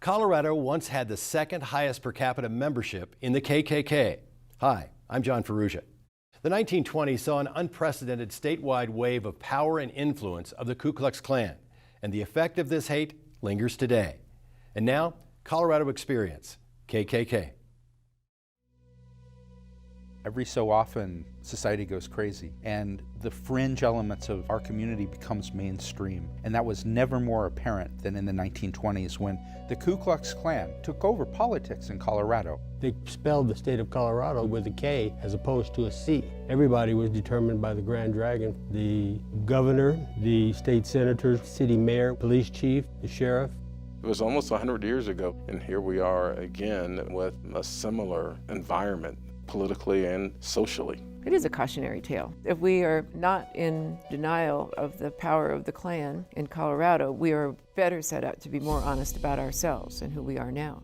Colorado once had the second highest per capita membership in the KKK. Hi, I'm John Ferrugia. The 1920s saw an unprecedented statewide wave of power and influence of the Ku Klux Klan, and the effect of this hate lingers today. And now, Colorado Experience, KKK. Every so often, society goes crazy, and the fringe elements of our community becomes mainstream. And that was never more apparent than in the 1920s when the Ku Klux Klan took over politics in Colorado. They spelled the state of Colorado with a K as opposed to a C. Everybody was determined by the Grand Dragon. The governor, the state senators, city mayor, police chief, the sheriff. It was almost 100 years ago, and here we are again with a similar environment, politically and socially. It is a cautionary tale. If we are not in denial of the power of the Klan in Colorado, we are better set up to be more honest about ourselves and who we are now.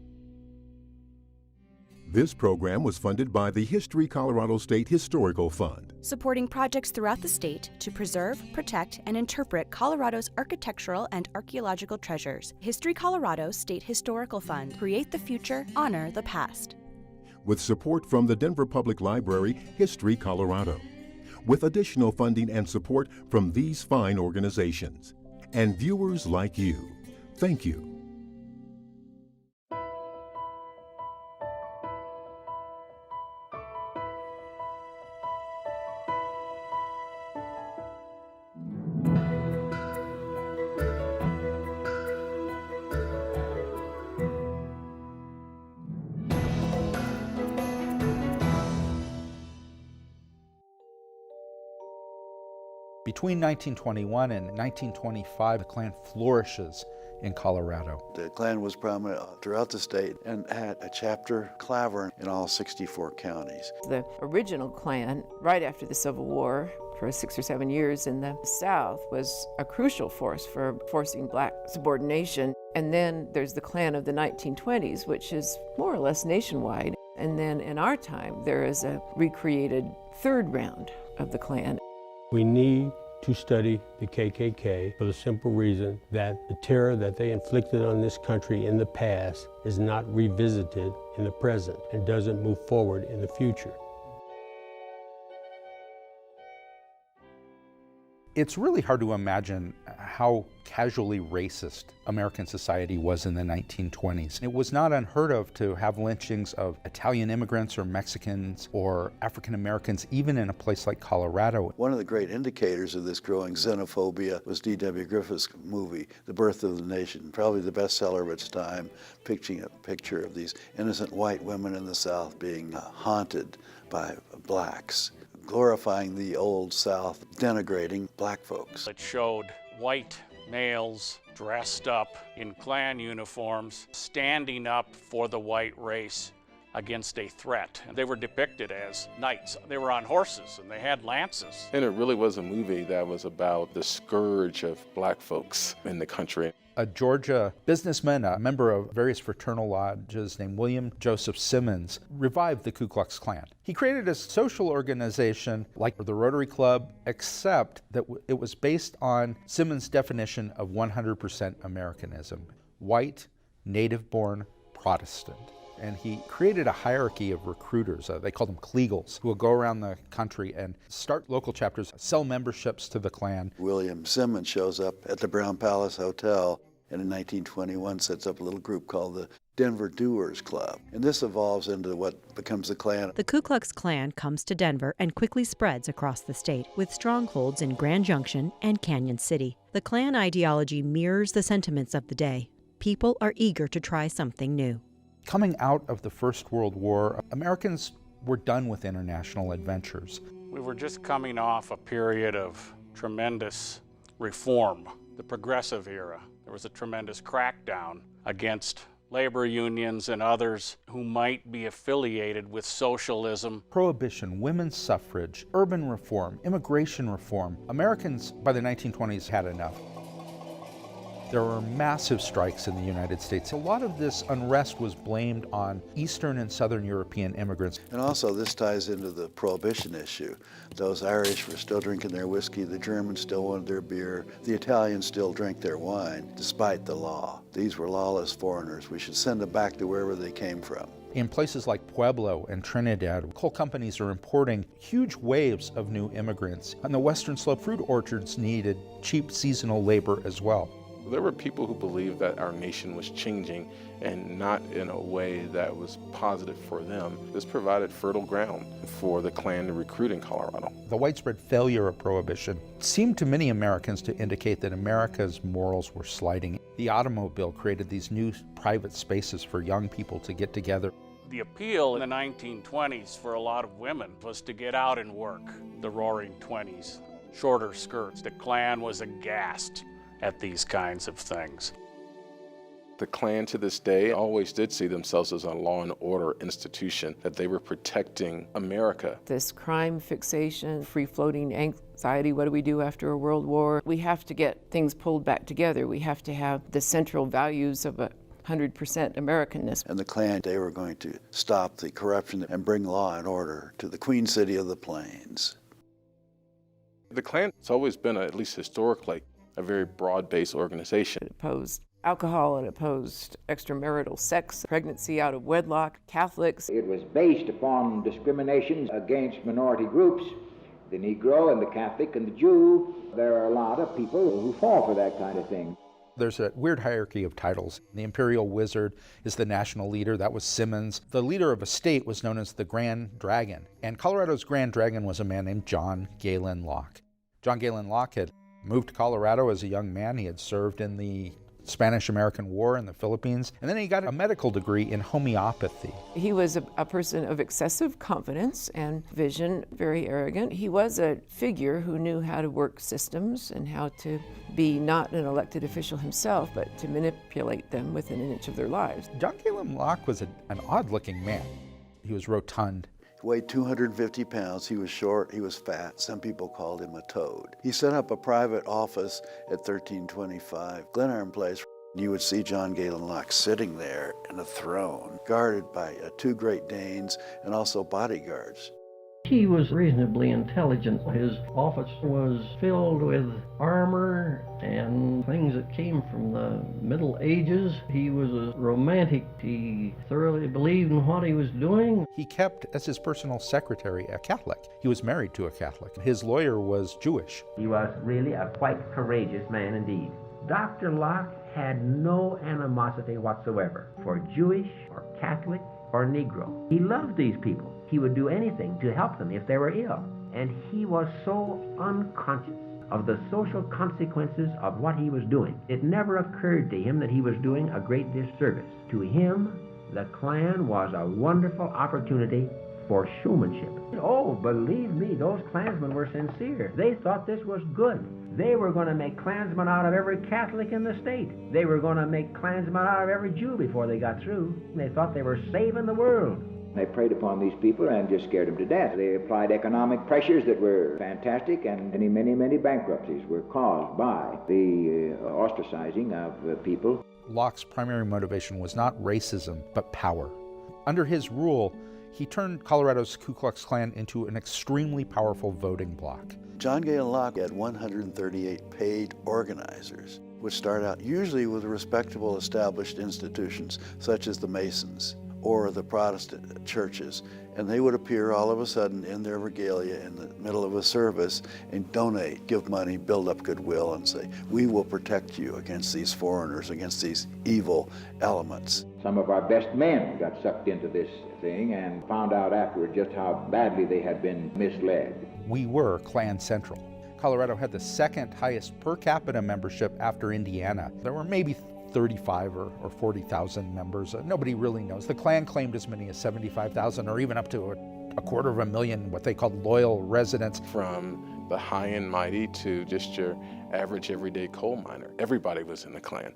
This program was funded by the History Colorado State Historical Fund, supporting projects throughout the state to preserve, protect, and interpret Colorado's architectural and archaeological treasures. History Colorado State Historical Fund. Create the future, honor the past. With support from the Denver Public Library, History Colorado, with additional funding and support from these fine organizations, and viewers like you. Thank you. Between 1921 and 1925, the Klan flourishes in Colorado. The Klan was prominent throughout the state and had a chapter clavern in all 64 counties. The original Klan, right after the Civil War, for 6 or 7 years in the South, was a crucial force for forcing black subordination. And then there's the Klan of the 1920s, which is more or less nationwide. And then in our time, there is a recreated third round of the Klan. We need to study the KKK for the simple reason that the terror that they inflicted on this country in the past is not revisited in the present and doesn't move forward in the future. It's really hard to imagine how casually racist American society was in the 1920s. It was not unheard of to have lynchings of Italian immigrants or Mexicans or African Americans, even in a place like Colorado. One of the great indicators of this growing xenophobia was D.W. Griffith's movie, The Birth of the Nation, probably the bestseller of its time, picturing a picture of these innocent white women in the South being haunted by blacks, glorifying the old South, denigrating black folks. It showed white males dressed up in Klan uniforms, standing up for the white race against a threat. And they were depicted as knights. They were on horses and they had lances. And it really was a movie that was about the scourge of black folks in the country. A Georgia businessman, a member of various fraternal lodges named William Joseph Simmons, revived the Ku Klux Klan. He created a social organization like the Rotary Club, except that it was based on Simmons' definition of 100% Americanism, white, native-born Protestant. And he created a hierarchy of recruiters, they called them Kleagles, who would go around the country and start local chapters, sell memberships to the Klan. William Simmons shows up at the Brown Palace Hotel and in 1921 sets up a little group called the Denver Doers Club. And this evolves into what becomes the Klan. The Ku Klux Klan comes to Denver and quickly spreads across the state, with strongholds in Grand Junction and Canyon City. The Klan ideology mirrors the sentiments of the day. People are eager to try something new. Coming out of the First World War, Americans were done with international adventures. We were just coming off a period of tremendous reform, the progressive era. There was a tremendous crackdown against labor unions and others who might be affiliated with socialism. Prohibition, women's suffrage, urban reform, immigration reform. Americans by the 1920s had enough. There were massive strikes in the United States. A lot of this unrest was blamed on Eastern and Southern European immigrants. And also this ties into the Prohibition issue. Those Irish were still drinking their whiskey, the Germans still wanted their beer, the Italians still drank their wine, despite the law. These were lawless foreigners. We should send them back to wherever they came from. In places like Pueblo and Trinidad, coal companies are importing huge waves of new immigrants. On the Western Slope, fruit orchards needed cheap seasonal labor as well. There were people who believed that our nation was changing and not in a way that was positive for them. This provided fertile ground for the Klan to recruit in Colorado. The widespread failure of Prohibition seemed to many Americans to indicate that America's morals were sliding. The automobile created these new private spaces for young people to get together. The appeal in the 1920s for a lot of women was to get out and work. The Roaring Twenties, shorter skirts. The Klan was aghast at these kinds of things. The Klan to this day always did see themselves as a law and order institution, that they were protecting America. This crime fixation, free-floating anxiety, what do we do after a world war? We have to get things pulled back together. We have to have the central values of 100% Americanness. And the Klan, they were going to stop the corruption and bring law and order to the Queen City of the Plains. The Klan has always been, at least historically, a very broad-based organization. It opposed alcohol, it opposed extramarital sex, pregnancy out of wedlock, Catholics. It was based upon discrimination against minority groups, the Negro and the Catholic and the Jew. There are a lot of people who fall for that kind of thing. There's a weird hierarchy of titles. The Imperial Wizard is the national leader. That was Simmons. The leader of a state was known as the Grand Dragon. And Colorado's Grand Dragon was a man named John Galen Locke. John Galen Locke had moved to Colorado as a young man. He had served in the Spanish-American War in the Philippines, and then he got a medical degree in homeopathy. He was a person of excessive confidence and vision, very arrogant. He was a figure who knew how to work systems and how to be not an elected official himself, but to manipulate them within an inch of their lives. John Galen Locke was an odd-looking man. He was rotund. He weighed 250 pounds. He was short, he was fat. Some people called him a toad. He set up a private office at 1325 Glenarm Place. You would see John Galen Locke sitting there in a throne, guarded by 2 Great Danes and also bodyguards. He was reasonably intelligent. His office was filled with armor and things that came from the Middle Ages. He was a romantic. He thoroughly believed in what he was doing. He kept, as his personal secretary, a Catholic. He was married to a Catholic. His lawyer was Jewish. He was really a quite courageous man indeed. Dr. Locke had no animosity whatsoever for Jewish or Catholic or Negro. He loved these people. He would do anything to help them if they were ill. And he was so unconscious of the social consequences of what he was doing. It never occurred to him that he was doing a great disservice. To him, the Klan was a wonderful opportunity for showmanship. Oh, believe me, those Klansmen were sincere. They thought this was good. They were going to make Klansmen out of every Catholic in the state. They were going to make Klansmen out of every Jew before they got through. They thought they were saving the world. They preyed upon these people and just scared them to death. They applied economic pressures that were fantastic, and many bankruptcies were caused by the ostracizing of people. Locke's primary motivation was not racism, but power. Under his rule, he turned Colorado's Ku Klux Klan into an extremely powerful voting bloc. John Galen Locke had 138 paid organizers, which start out usually with respectable established institutions, such as the Masons or the Protestant churches, and they would appear all of a sudden in their regalia in the middle of a service and donate, give money, build up goodwill, and say, we will protect you against these foreigners, against these evil elements. Some of our best men got sucked into this thing and found out afterward just how badly they had been misled. We were Klan Central. Colorado had the second highest per capita membership after Indiana. There were maybe 35 or 40,000 members. Nobody really knows. The Klan claimed as many as 75,000 or even up to a 250,000 what they called loyal residents. From the high and mighty to just your average everyday coal miner. Everybody was in the Klan.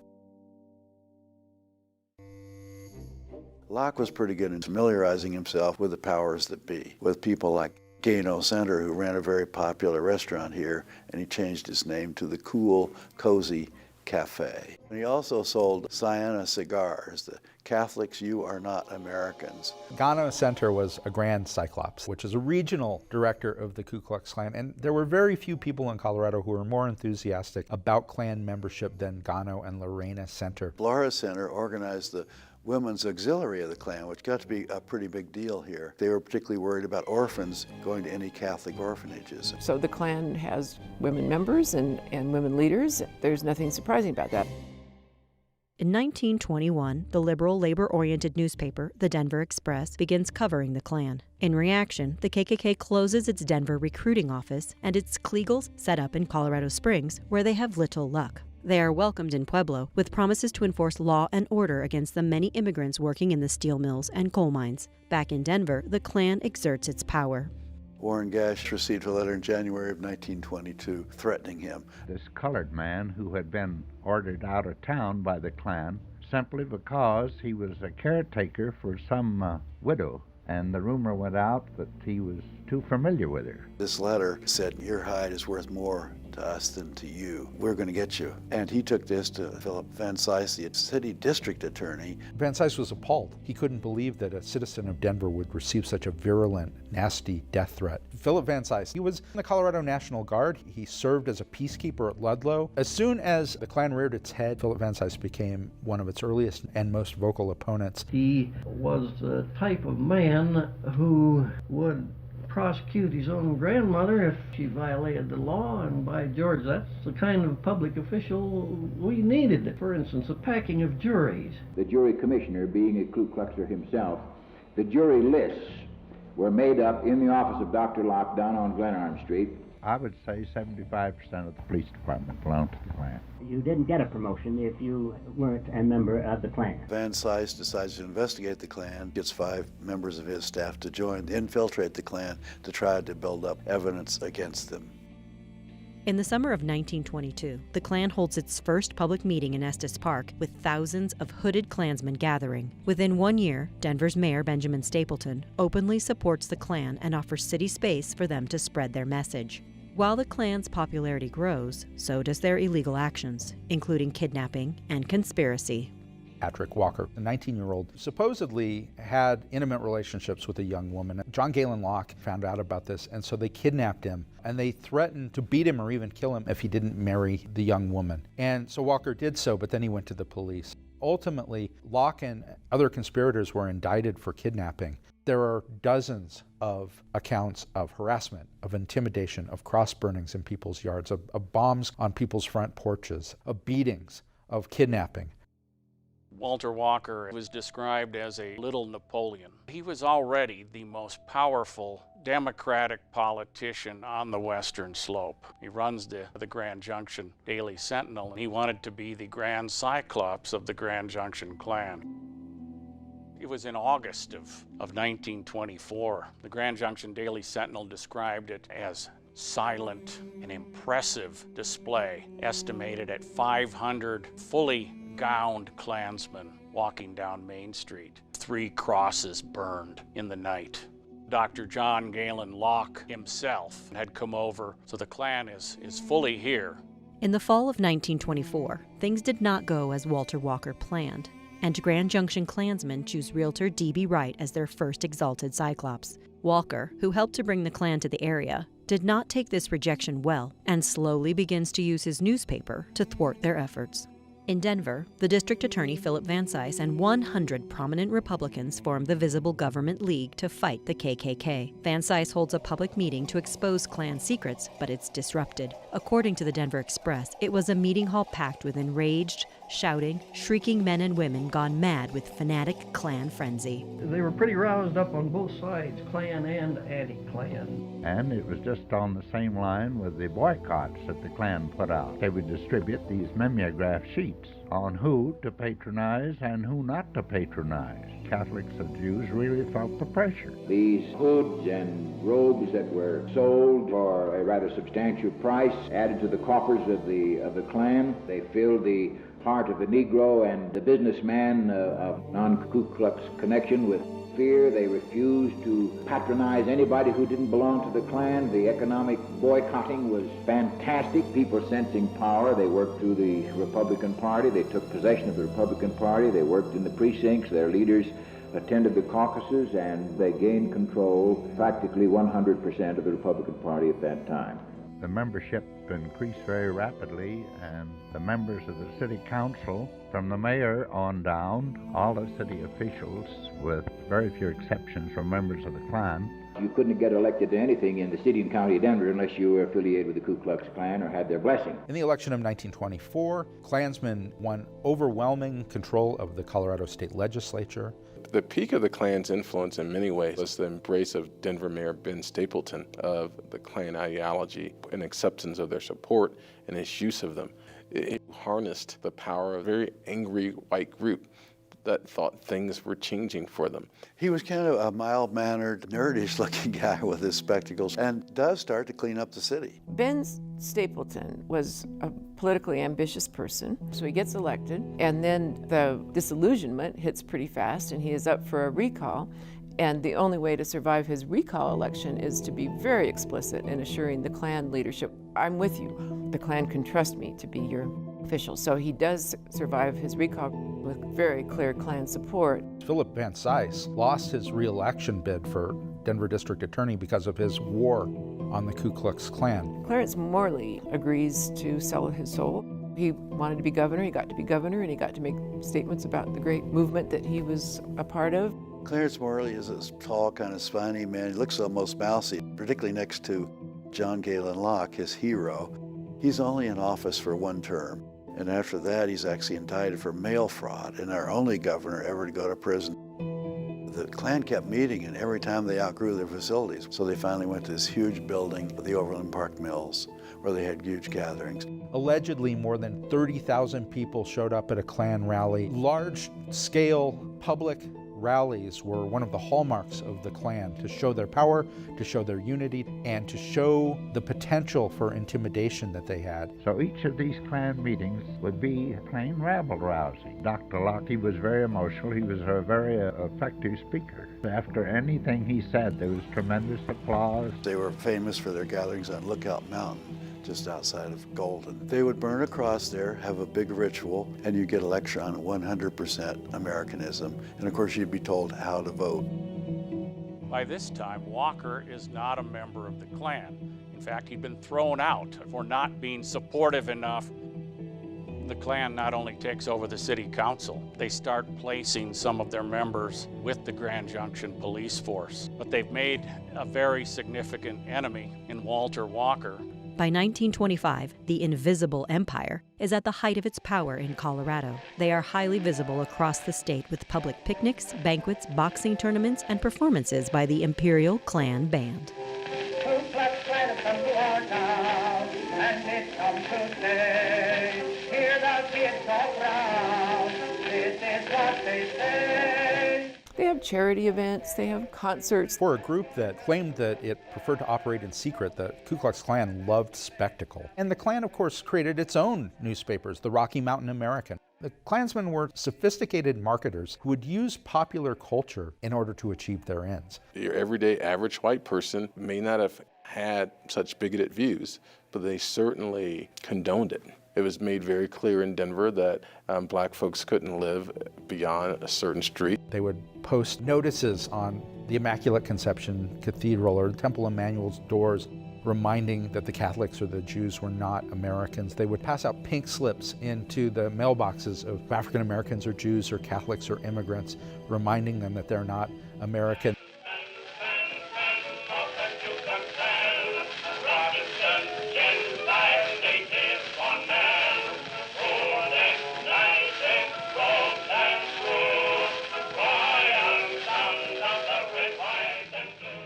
Locke was pretty good in familiarizing himself with the powers that be, with people like Gano Center, who ran a very popular restaurant here, and he changed his name to the Cool, Cozy cafe. And he also sold Siena cigars, the Catholics, you are not Americans. Gano Center was a Grand Cyclops, which is a regional director of the Ku Klux Klan, and there were very few people in Colorado who were more enthusiastic about Klan membership than Gano and Lorena Center. Laura Center organized the Women's Auxiliary of the Klan, which got to be a pretty big deal here. They were particularly worried about orphans going to any Catholic orphanages. So the Klan has women members and women leaders. There's nothing surprising about that. In 1921, the liberal, labor-oriented newspaper, the Denver Express, begins covering the Klan. In reaction, the KKK closes its Denver recruiting office and its Kliegels set up in Colorado Springs, where they have little luck. They are welcomed in Pueblo with promises to enforce law and order against the many immigrants working in the steel mills and coal mines. Back in Denver, the Klan exerts its power. Warren Gash received a letter in January of 1922 threatening him. This colored man who had been ordered out of town by the Klan simply because he was a caretaker for some widow, and the rumor went out that he was too familiar with her. This letter said, your hide is worth more to us than to you. We're going to get you. And he took this to Philip Van Cise, the city district attorney. Van Cise was appalled. He couldn't believe that a citizen of Denver would receive such a virulent, nasty death threat. Philip Van Cise, he was in the Colorado National Guard. He served as a peacekeeper at Ludlow. As soon as the Klan reared its head, Philip Van Cise became one of its earliest and most vocal opponents. He was the type of man who would prosecute his own grandmother if she violated the law, and by George, that's the kind of public official we needed. For instance, a packing of juries. The jury commissioner, being a Ku Kluxer himself, the jury lists were made up in the office of Dr. Locke down on Glenarm Street. I would say 75% of the police department belonged to the Klan. You didn't get a promotion if you weren't a member of the Klan. Van Cise decides to investigate the Klan, gets 5 members of his staff to join, infiltrate the Klan to try to build up evidence against them. In the summer of 1922, the Klan holds its first public meeting in Estes Park with thousands of hooded Klansmen gathering. Within 1 year, Denver's mayor, Benjamin Stapleton, openly supports the Klan and offers city space for them to spread their message. While the Klan's popularity grows, so does their illegal actions, including kidnapping and conspiracy. Patrick Walker, a 19-year-old, supposedly had intimate relationships with a young woman. John Galen Locke found out about this, and so they kidnapped him, and they threatened to beat him or even kill him if he didn't marry the young woman. And so Walker did so, but then he went to the police. Ultimately, Locke and other conspirators were indicted for kidnapping. There are dozens of accounts of harassment, of intimidation, of cross burnings in people's yards, of bombs on people's front porches, of beatings, of kidnapping. Walter Walker was described as a little Napoleon. He was already the most powerful Democratic politician on the Western Slope. He runs the Grand Junction Daily Sentinel, and he wanted to be the Grand Cyclops of the Grand Junction Klan. It was in August of 1924. The Grand Junction Daily Sentinel described it as silent and impressive display, estimated at 500 fully gowned Klansmen walking down Main Street. 3 crosses burned in the night. Dr. John Galen Locke himself had come over, so the Klan is fully here. In the fall of 1924, things did not go as Walter Walker planned, and Grand Junction Klansmen choose realtor D.B. Wright as their first exalted Cyclops. Walker, who helped to bring the Klan to the area, did not take this rejection well and slowly begins to use his newspaper to thwart their efforts. In Denver, the district attorney Philip Van Cise and 100 prominent Republicans form the Visible Government League to fight the KKK. Van Cise holds a public meeting to expose Klan secrets, but it's disrupted. According to the Denver Express, it was a meeting hall packed with enraged, shouting, shrieking men and women gone mad with fanatic Klan frenzy. They were pretty roused up on both sides, Klan and anti-Klan. And it was just on the same line with the boycotts that the Klan put out. They would distribute these mimeograph sheets on who to patronize and who not to patronize. Catholics and Jews really felt the pressure. These hoods and robes that were sold for a rather substantial price added to the coffers of the Klan. They filled the heart of the Negro and the businessman of non-Ku Klux connection with fear. They refused to patronize anybody who didn't belong to the Klan. The economic boycotting was fantastic. People sensing power. They worked through the Republican Party. They took possession of the Republican Party. They worked in the precincts. Their leaders attended the caucuses, and they gained control, practically 100% of the Republican Party at that time. The membership increased very rapidly, and the members of the city council, from the mayor on down, all the city officials, with very few exceptions, were members of the Klan. You couldn't get elected to anything in the city and county of Denver unless you were affiliated with the Ku Klux Klan or had their blessing. In the election of 1924, Klansmen won overwhelming control of the Colorado State Legislature. The peak of the Klan's influence in many ways was the embrace of Denver Mayor Ben Stapleton of the Klan ideology and acceptance of their support and his use of them. It harnessed the power of a very angry white group that thought things were changing for them. He was kind of a mild-mannered, nerdish-looking guy with his spectacles, and does start to clean up the city. Ben Stapleton was a politically ambitious person, so he gets elected, and then the disillusionment hits pretty fast, and he is up for a recall. And the only way to survive his recall election is to be very explicit in assuring the Klan leadership, I'm with you. The Klan can trust me to be your official. So he does survive his recall with very clear Klan support. Philip Van Cise lost his re-election bid for Denver District Attorney because of his war on the Ku Klux Klan. Clarence Morley agrees to sell his soul. He wanted to be governor, he got to be governor, and he got to make statements about the great movement that he was a part of. Clarence Morley is a tall, kind of spiny man. He looks almost mousy, particularly next to John Galen Locke, his hero. He's only in office for one term, and after that he's actually indicted for mail fraud, and our only governor ever to go to prison. The Klan kept meeting, and every time they outgrew their facilities, so they finally went to this huge building, the Overland Park Mills, where they had huge gatherings. Allegedly, more than 30,000 people showed up at a Klan rally. Large-scale public rallies were one of the hallmarks of the Klan, to show their power, to show their unity, and to show the potential for intimidation that they had. So each of these Klan meetings would be a plain rabble-rousing. Dr. Locke, he was very emotional. He was a very effective speaker. After anything he said, there was tremendous applause. They were famous for their gatherings on Lookout Mountain, just outside of Golden. They would burn a cross there, have a big ritual, and you get a lecture on 100% Americanism. And of course, you'd be told how to vote. By this time, Walker is not a member of the Klan. In fact, he'd been thrown out for not being supportive enough. The Klan not only takes over the city council, they start placing some of their members with the Grand Junction police force. But they've made a very significant enemy in Walter Walker. By 1925, the Invisible Empire is at the height of its power in Colorado. They are highly visible across the state with public picnics, banquets, boxing tournaments, and performances by the Imperial Klan Band. Ku Klux Klan has come to our town, and it's come to stay. Hear the kids all proud, this is what they say. They have charity events, they have concerts. For a group that claimed that it preferred to operate in secret, the Ku Klux Klan loved spectacle. And the Klan, of course, created its own newspapers, the Rocky Mountain American. The Klansmen were sophisticated marketers who would use popular culture in order to achieve their ends. Your everyday average white person may not have had such bigoted views, but they certainly condoned it. It was made very clear in Denver that black folks couldn't live beyond a certain street. They would post notices on the Immaculate Conception Cathedral or Temple Emmanuel's doors, reminding that the Catholics or the Jews were not Americans. They would pass out pink slips into the mailboxes of African Americans or Jews or Catholics or immigrants, reminding them that they're not American.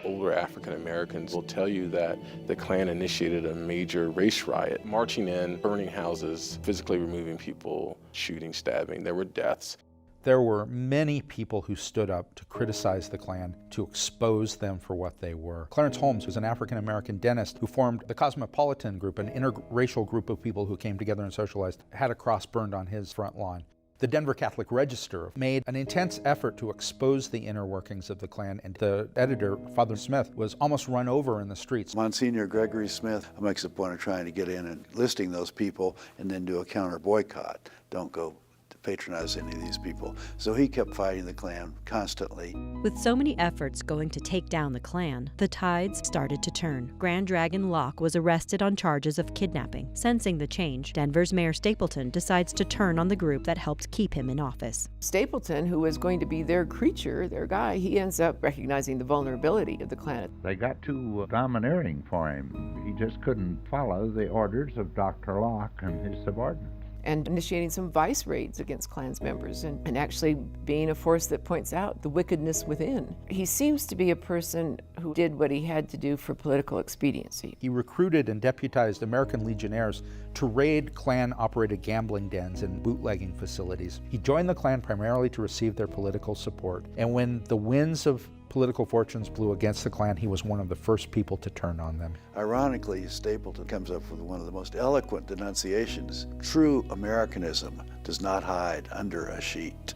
Older African Americans will tell you that the Klan initiated a major race riot, marching in, burning houses, physically removing people, shooting, stabbing. There were deaths. There were many people who stood up to criticize the Klan, to expose them for what they were. Clarence Holmes was an African-American dentist who formed the Cosmopolitan Group, an interracial group of people who came together and socialized, had a cross burned on his front lawn. The Denver Catholic Register made an intense effort to expose the inner workings of the Klan, and the editor, Father Smith, was almost run over in the streets. Monsignor Gregory Smith makes a point of trying to get in and listing those people and then do a counter boycott. Don't go to patronize any of these people. So he kept fighting the Klan constantly. With so many efforts going to take down the Klan, the tides started to turn. Grand Dragon Locke was arrested on charges of kidnapping. Sensing the change, Denver's Mayor Stapleton decides to turn on the group that helped keep him in office. Stapleton, who was going to be their creature, their guy, he ends up recognizing the vulnerability of the Klan. They got too domineering for him. He just couldn't follow the orders of Dr. Locke and his subordinates. And initiating some vice raids against Klan's members and actually being a force that points out the wickedness within. He seems to be a person who did what he had to do for political expediency. He recruited and deputized American legionnaires to raid Klan-operated gambling dens and bootlegging facilities. He joined the Klan primarily to receive their political support, and when the winds of political fortunes blew against the Klan, he was one of the first people to turn on them. Ironically, Stapleton comes up with one of the most eloquent denunciations. True Americanism does not hide under a sheet.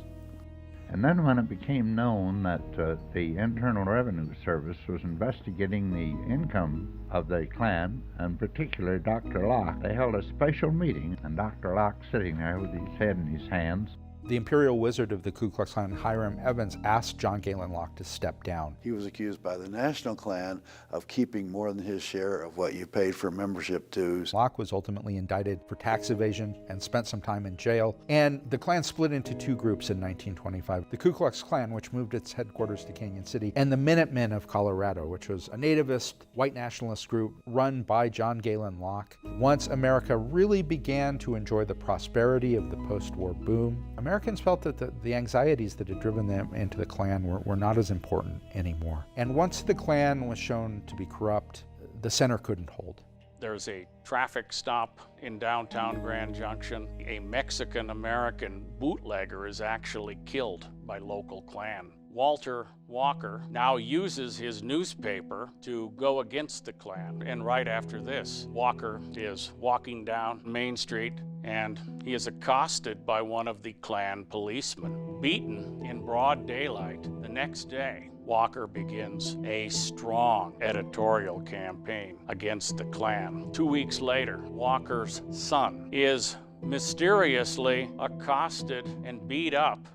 And then when it became known that the Internal Revenue Service was investigating the income of the Klan, and particularly Dr. Locke, they held a special meeting, and Dr. Locke sitting there with his head in his hands. The imperial wizard of the Ku Klux Klan, Hiram Evans, asked John Galen Locke to step down. He was accused by the National Klan of keeping more than his share of what you paid for membership dues. Locke was ultimately indicted for tax evasion and spent some time in jail. And the Klan split into two groups in 1925. The Ku Klux Klan, which moved its headquarters to Canyon City, and the Minutemen of Colorado, which was a nativist, white nationalist group run by John Galen Locke. Once America really began to enjoy the prosperity of the post-war boom, Americans felt that the anxieties that had driven them into the Klan were not as important anymore. And once the Klan was shown to be corrupt, the center couldn't hold. There's a traffic stop in downtown Grand Junction. A Mexican-American bootlegger is actually killed by local Klan. Walter Walker now uses his newspaper to go against the Klan. And right after this, Walker is walking down Main Street and he is accosted by one of the Klan policemen, beaten in broad daylight. The next day, Walker begins a strong editorial campaign against the Klan. 2 weeks later, Walker's son is mysteriously accosted and beat up.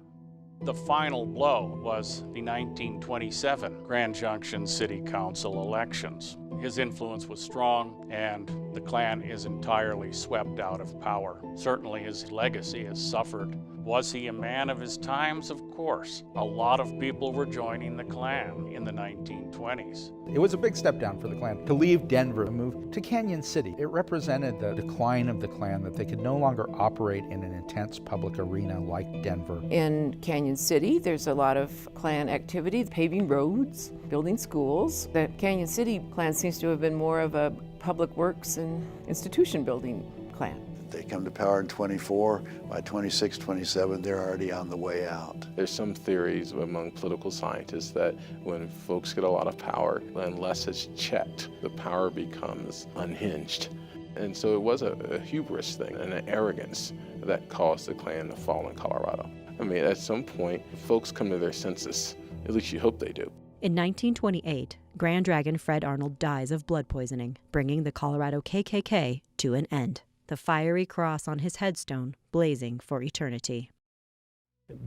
The final blow was the 1927 Grand Junction City Council elections. His influence was strong, and the Klan is entirely swept out of power. Certainly his legacy has suffered. Was he a man of his times? Of course. A lot of people were joining the Klan in the 1920s. It was a big step down for the Klan to leave Denver and move to Canyon City. It represented the decline of the Klan, that they could no longer operate in an intense public arena like Denver. In Canyon City, there's a lot of Klan activity, paving roads, building schools. The Canyon City Klan seems to have been more of a public works and institution building Klan. They come to power in 24, by 26, 27, they're already on the way out. There's some theories among political scientists that when folks get a lot of power, unless it's checked, the power becomes unhinged. And so it was a hubris thing and an arrogance that caused the Klan to fall in Colorado. I mean, at some point, folks come to their senses. At least you hope they do. In 1928, Grand Dragon Fred Arnold dies of blood poisoning, bringing the Colorado KKK to an end. The fiery cross on his headstone blazing for eternity.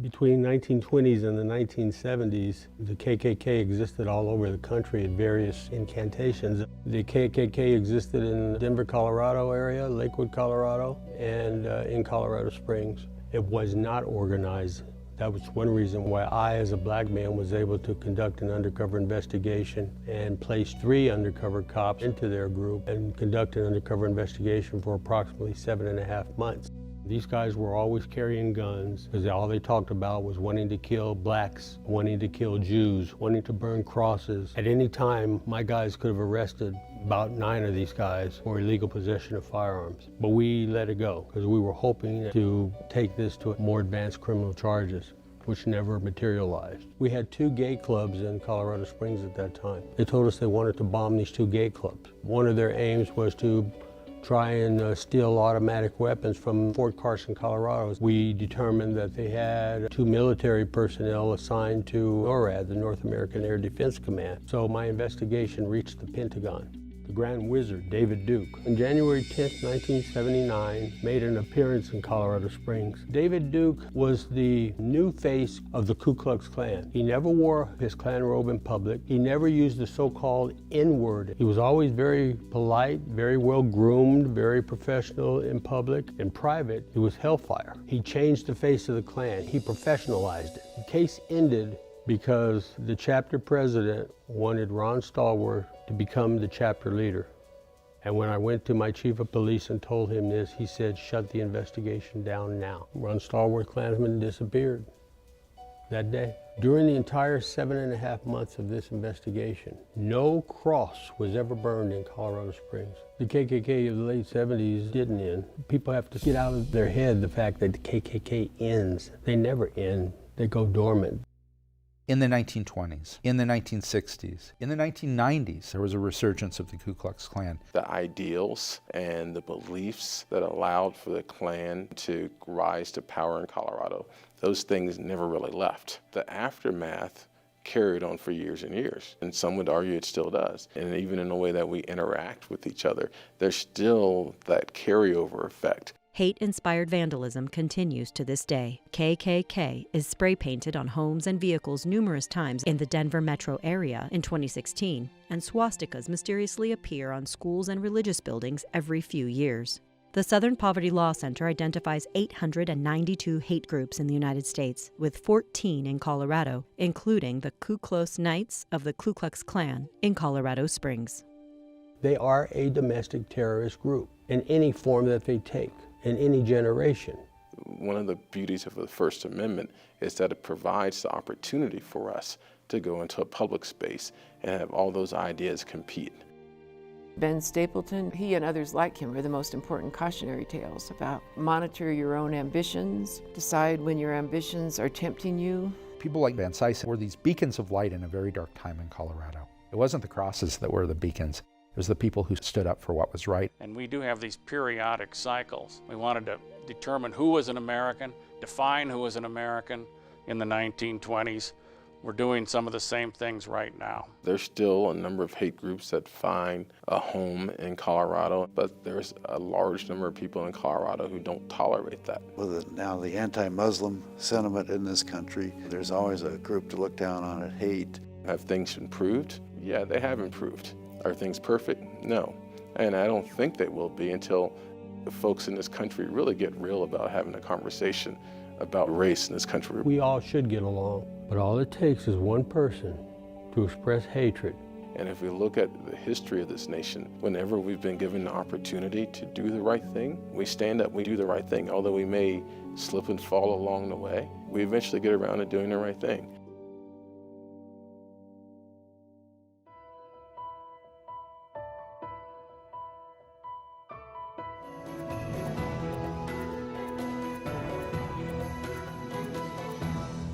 Between the 1920s and the 1970s, the KKK existed all over the country at various incantations. The KKK existed in the Denver, Colorado area, Lakewood, Colorado, and in Colorado Springs. It was not organized. That was one reason why I, as a black man, was able to conduct an undercover investigation and place 3 undercover cops into their group and conduct an undercover investigation for approximately 7.5 months. These guys were always carrying guns because all they talked about was wanting to kill blacks, wanting to kill Jews, wanting to burn crosses. At any time, my guys could have arrested about 9 of these guys for illegal possession of firearms. But we let it go because we were hoping to take this to more advanced criminal charges, which never materialized. We had 2 gay clubs in Colorado Springs at that time. They told us they wanted to bomb these 2 gay clubs. One of their aims was to try and steal automatic weapons from Fort Carson, Colorado. We determined that they had 2 military personnel assigned to NORAD, the North American Air Defense Command. So my investigation reached the Pentagon. The Grand Wizard, David Duke, on January 10, 1979, made an appearance in Colorado Springs. David Duke was the new face of the Ku Klux Klan. He never wore his Klan robe in public. He never used the so-called N-word. He was always very polite, very well groomed, very professional in public. In private, he was hellfire. He changed the face of the Klan. He professionalized it. The case ended because the chapter president wanted Ron Stallworth to become the chapter leader. And when I went to my chief of police and told him this, he said, shut the investigation down now. Ron Stallworth Klansman disappeared that day. During the entire 7.5 months of this investigation, no cross was ever burned in Colorado Springs. The KKK of the late 70s didn't end. People have to get out of their head the fact that the KKK ends. They never end, they go dormant. In the 1920s, in the 1960s, in the 1990s, there was a resurgence of the Ku Klux Klan. The ideals and the beliefs that allowed for the Klan to rise to power in Colorado, those things never really left. The aftermath carried on for years and years, and some would argue it still does. And even in the way that we interact with each other, there's still that carryover effect. Hate-inspired vandalism continues to this day. KKK is spray-painted on homes and vehicles numerous times in the Denver metro area in 2016, and swastikas mysteriously appear on schools and religious buildings every few years. The Southern Poverty Law Center identifies 892 hate groups in the United States, with 14 in Colorado, including the Ku Klux Knights of the Ku Klux Klan in Colorado Springs. They are a domestic terrorist group in any form that they take, in any generation. One of the beauties of the First Amendment is that it provides the opportunity for us to go into a public space and have all those ideas compete. Ben Stapleton, he and others like him are the most important cautionary tales about monitor your own ambitions, decide when your ambitions are tempting you. People like Van Cise were these beacons of light in a very dark time in Colorado. It wasn't the crosses that were the beacons. It was the people who stood up for what was right. And we do have these periodic cycles. We wanted to determine who was an American, define who was an American in the 1920s. We're doing some of the same things right now. There's still a number of hate groups that find a home in Colorado, but there's a large number of people in Colorado who don't tolerate that. With now the anti-Muslim sentiment in this country, there's always a group to look down on and hate. Have things improved? Yeah, they have improved. Are things perfect? No. And I don't think they will be until the folks in this country really get real about having a conversation about race in this country. We all should get along, but all it takes is one person to express hatred. And if we look at the history of this nation, whenever we've been given the opportunity to do the right thing, we stand up, we do the right thing. Although we may slip and fall along the way, we eventually get around to doing the right thing.